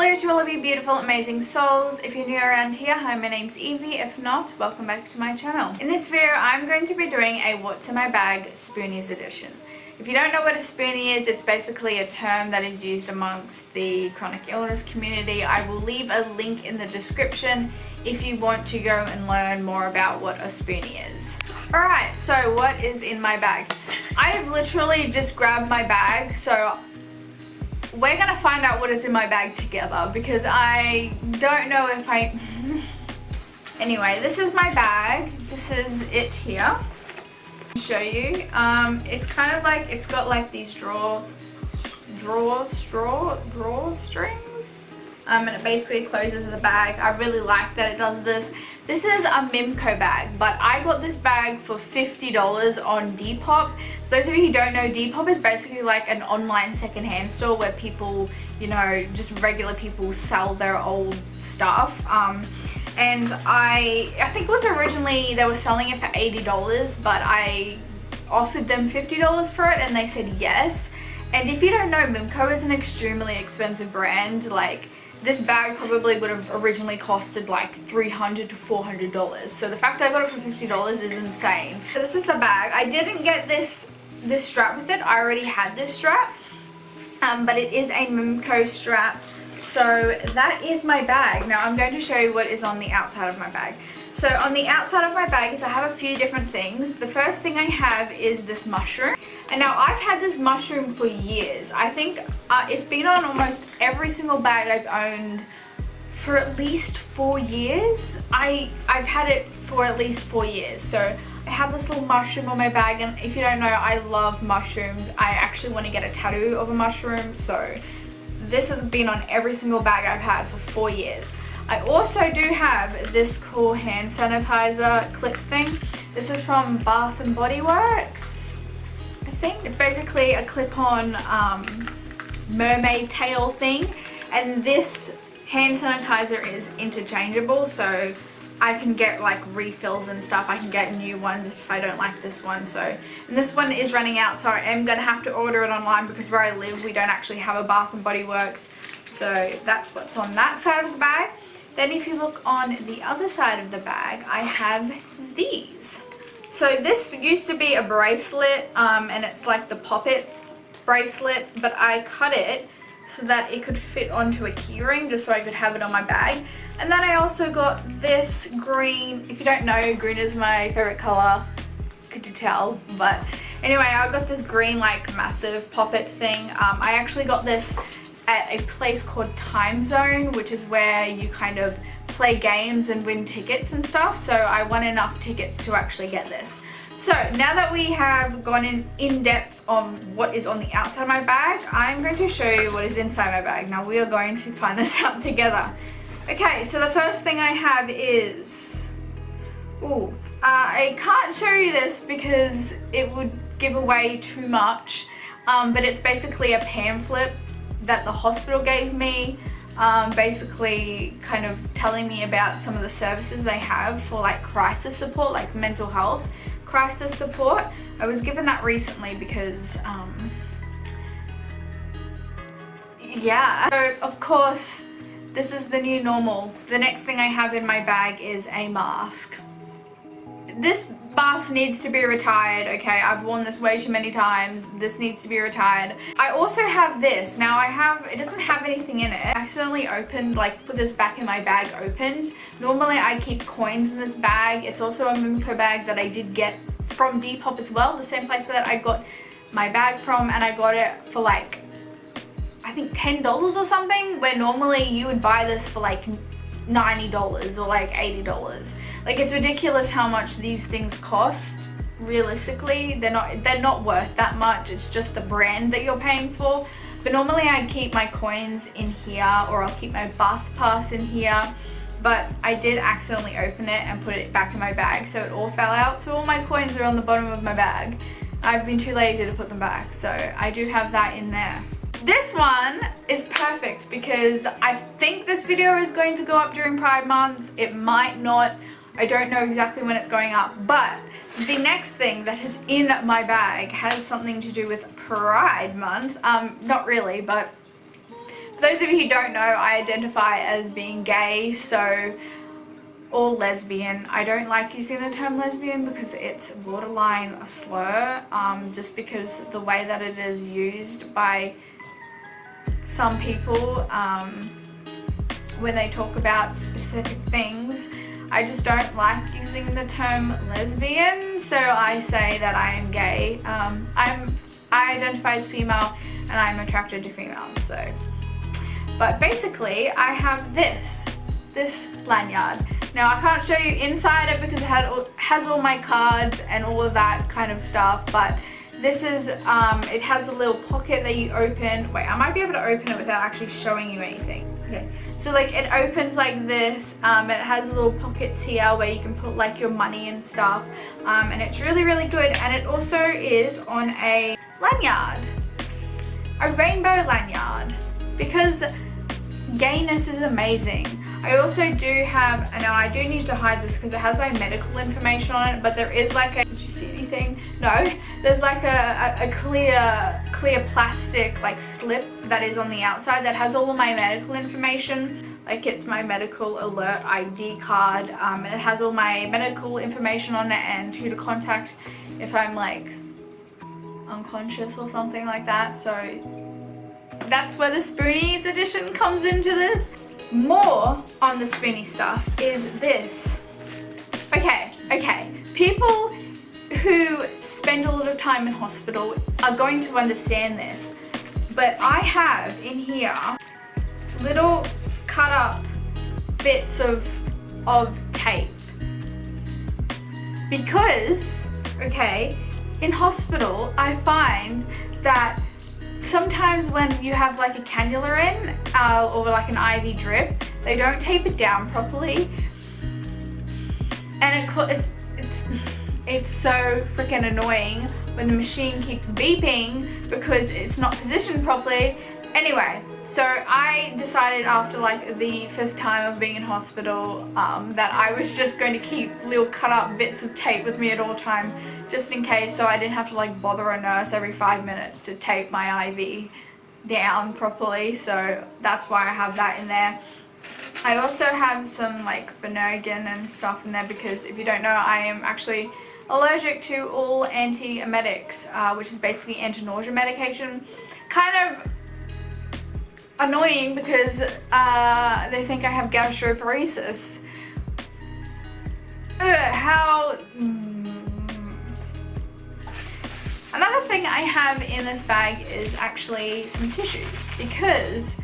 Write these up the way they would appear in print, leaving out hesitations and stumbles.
Hello to all of you beautiful, amazing souls. If you're new around here, hi, my name's Evie. If not, welcome back to my channel. In this video, I'm going to be doing a What's in My Bag Spoonies edition. If you don't know what a spoonie is, it's basically a term that is used amongst the chronic illness community. I will leave a link in the description if you want to go and learn more about what a spoonie is. Alright, so what is in my bag? I have literally just grabbed my bag, so we're gonna find out what is in my bag together because I don't know if I... Anyway, this is my bag. This is it here. I'll show you. It's kind of like, it's got like these draw strings. And it basically closes the bag. I really like that it does this. This is a Mimco bag, but I got this bag for $50 on Depop. For those of you who don't know, Depop is basically like an online secondhand store where people, you know, just regular people sell their old stuff. And I think it was originally, they were selling it for $80, but I offered them $50 for it and they said yes. And if you don't know, Mimco is an extremely expensive brand. Like, this bag probably would have originally costed like $300 to $400. So the fact I got it for $50 is insane. So this is the bag. I didn't get this strap with it. I already had this strap. But it is a Mimco strap. So that is my bag. Now I'm going to show you what is on the outside of my bag. So on the outside of my bag is I have a few different things. The first thing I have is this mushroom. And now I've had this mushroom for years. I think it's been on almost every single bag I've owned for at least 4 years. I've had it for at least 4 years. So I have this little mushroom on my bag, and if you don't know, I love mushrooms. I actually want to get a tattoo of a mushroom. So this has been on every single bag I've had for 4 years. I also do have this cool hand sanitizer clip thing. This is from Bath and Body Works, I think. It's basically a clip-on mermaid tail thing, and this hand sanitizer is interchangeable, so I can get like refills and stuff. I can get new ones if I don't like this one. So, and this one is running out, so I am gonna have to order it online because where I live we don't actually have a Bath and Body Works. So that's what's on that side of the bag. Then if you look on the other side of the bag, I have these. So this used to be a bracelet, and it's like the pop-it bracelet, but I cut it so that it could fit onto a keyring just so I could have it on my bag. And then I also got this green. If you don't know, green is my favorite color. Could you tell? But anyway, I got this green like massive pop-it thing. I actually got this at a place called Time Zone, which is where you kind of play games and win tickets and stuff. So I won enough tickets to actually get this. So now that we have gone in depth on what is on the outside of my bag, I'm going to show you what is inside my bag. Now we are going to find this out together. Okay, so the first thing I have is, I can't show you this because it would give away too much, but it's basically a pamphlet that the hospital gave me, basically kind of telling me about some of the services they have for like crisis support, like mental health crisis support. I was given that recently because yeah. So of course this is the new normal. The next thing I have in my bag is a mask. This mask needs to be retired, okay? I've worn this way too many times. This needs to be retired. I also have this. Now it doesn't have anything in it. I accidentally put this back in my bag opened. Normally I keep coins in this bag. It's also a Mimco bag that I did get from Depop as well, the same place that I got my bag from, and I got it for like, I think $10 or something, where normally you would buy this for like $90 or like $80. Like, it's ridiculous how much these things cost. Realistically, they're not worth that much. It's just the brand that you're paying for. But normally I keep my coins in here, or I'll keep my bus pass in here. But I did accidentally open it and put it back in my bag, so it all fell out. So all my coins are on the bottom of my bag. I've been too lazy to put them back, so I do have that in there. This one is perfect because I think this video is going to go up during Pride Month. It might not. I don't know exactly when it's going up, but the next thing that is in my bag has something to do with Pride Month. Not really, but For those of you who don't know, I identify as being gay, so, or lesbian. I don't like using the term lesbian because it's borderline a slur, just because the way that it is used by some people when they talk about specific things. I just don't like using the term lesbian, so I say that I am gay. I identify as female and I'm attracted to females, so. But basically, I have this lanyard. Now I can't show you inside it because it has all my cards and all of that kind of stuff, but this is, it has a little pocket that you open. Wait, I might be able to open it without actually showing you anything. Okay, so like it opens like this, and it has little pockets here where you can put like your money and stuff, and it's really, really good. And it also is on a lanyard, a rainbow lanyard, because gayness is amazing. I also do have, and now I do need to hide this because it has my medical information on it, but there is like a, did you see anything? No, there's like a clear plastic like slip that is on the outside that has all of my medical information. Like it's my medical alert ID card, and it has all my medical information on it and who to contact if I'm like unconscious or something like that. So that's where the Spoonies edition comes into this. More on the Spoonie stuff is this. Okay, people who spend a lot of time in hospital are going to understand this, but I have in here little cut up bits of tape because, okay, in hospital I find that sometimes when you have like a cannula in or like an IV drip, they don't tape it down properly, and it's so freaking annoying when the machine keeps beeping because it's not positioned properly. Anyway, so I decided after like the 5th time of being in hospital that I was just going to keep little cut up bits of tape with me at all time, just in case, so I didn't have to like bother a nurse every 5 minutes to tape my IV down properly. So that's why I have that in there. I also have some like Phenergan and stuff in there because if you don't know, I am actually allergic to all antiemetics, which is basically anti-nausea medication. Kind of annoying because they think I have gastroparesis. Another thing I have in this bag is actually some tissues because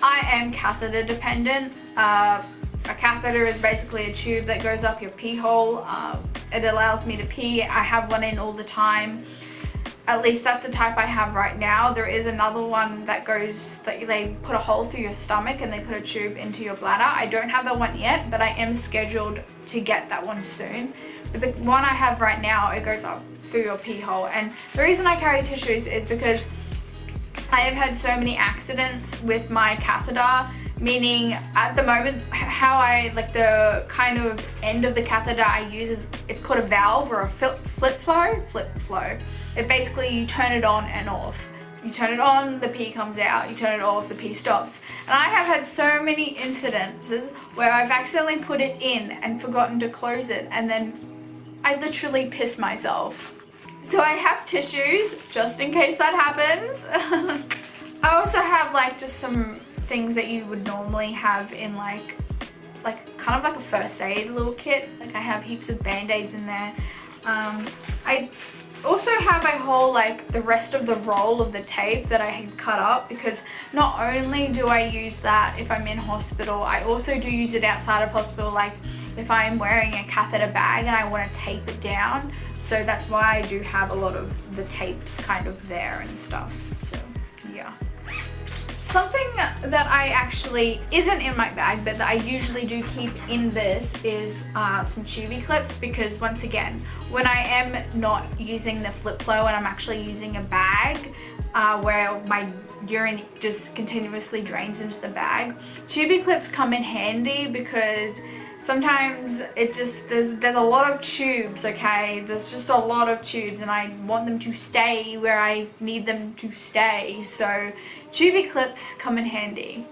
I am catheter dependent. A catheter is basically a tube that goes up your pee hole. It allows me to pee. I have one in all the time. At least that's the type I have right now. There is another one that goes, that they put a hole through your stomach and they put a tube into your bladder. I don't have that one yet, but I am scheduled to get that one soon. But the one I have right now, it goes up through your pee hole. And the reason I carry tissues is because I have had so many accidents with my catheter, meaning at the moment how I, like the kind of end of the catheter I use is, it's called a valve or a flip flow. It basically, you turn it on and off. You turn it on, the pee comes out. You turn it off, the pee stops. And I have had so many incidences where I've accidentally put it in and forgotten to close it, and then I literally piss myself. So I have tissues just in case that happens. I also have like just some things that you would normally have in like kind of like a first aid little kit. Like I have heaps of band-aids in there. I also have a whole, like the rest of the roll of the tape that I had cut up, because not only do I use that if I'm in hospital, I also do use it outside of hospital, like if I'm wearing a catheter bag and I want to tape it down. So that's why I do have a lot of the tapes kind of there and stuff. So yeah. Something that I actually isn't in my bag but that I usually do keep in this is some tubey clips, because once again, when I am not using the flip flow and I'm actually using a bag where my urine just continuously drains into the bag, tubey clips come in handy because sometimes it just, there's a lot of tubes, okay? There's just a lot of tubes and I want them to stay where I need them to stay. So Tubey clips come in handy,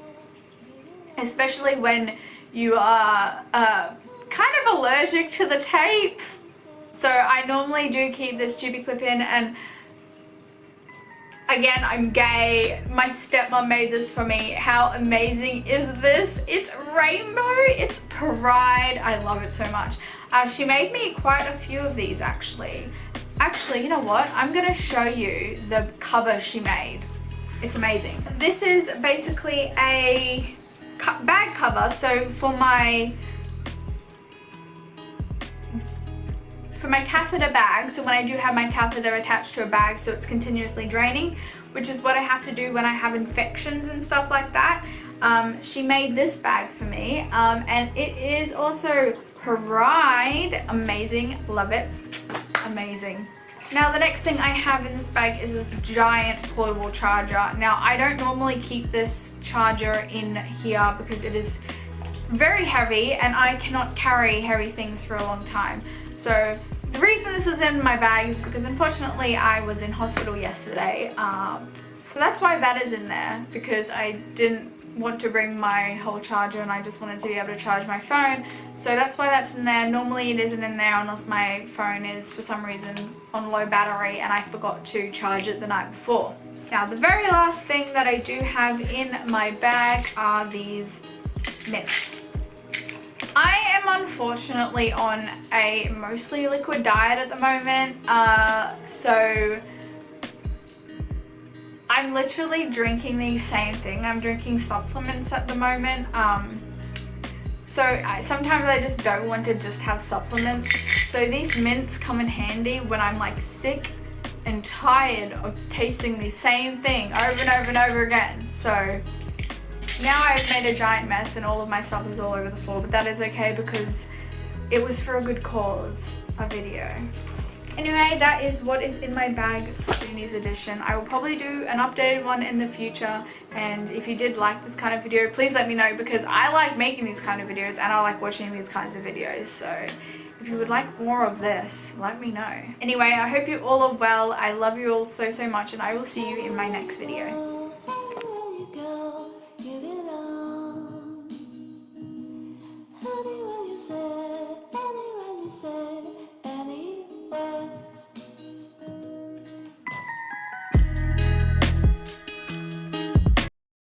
especially when you are kind of allergic to the tape. So I normally do keep this tubey clip in, and again, I'm gay. My stepmom made this for me. How amazing is this? It's rainbow, it's pride. I love it so much. She made me quite a few of these actually. Actually, you know what? I'm gonna show you the cover she made. It's amazing. This is basically a bag cover. So for my catheter bag, so when I do have my catheter attached to a bag so it's continuously draining, which is what I have to do when I have infections and stuff like that, she made this bag for me, and it is also Pride. Amazing, love it, amazing. Now the next thing I have in this bag is this giant portable charger. Now I don't normally keep this charger in here because it is very heavy and I cannot carry heavy things for a long time. So the reason this is in my bag is because unfortunately I was in hospital yesterday. So that's why that is in there, because I didn't want to bring my whole charger and I just wanted to be able to charge my phone. So that's why that's in there. Normally it isn't in there unless my phone is for some reason on low battery and I forgot to charge it the night before. Now the very last thing that I do have in my bag are these mints. I am unfortunately on a mostly liquid diet at the moment, so I'm literally drinking the same thing. I'm drinking supplements at the moment, sometimes I just don't want to just have supplements. So these mints come in handy when I'm like sick and tired of tasting the same thing over and over and over again. So now I've made a giant mess and all of my stuff is all over the floor, but that is okay because it was for a good cause, a video. Anyway, that is what is in my bag, Spoonies edition. I will probably do an updated one in the future, and if you did like this kind of video, please let me know, because I like making these kind of videos and I like watching these kinds of videos. So if you would like more of this, let me know. Anyway, I hope you all are well. I love you all so, so much, and I will see you in my next video. Say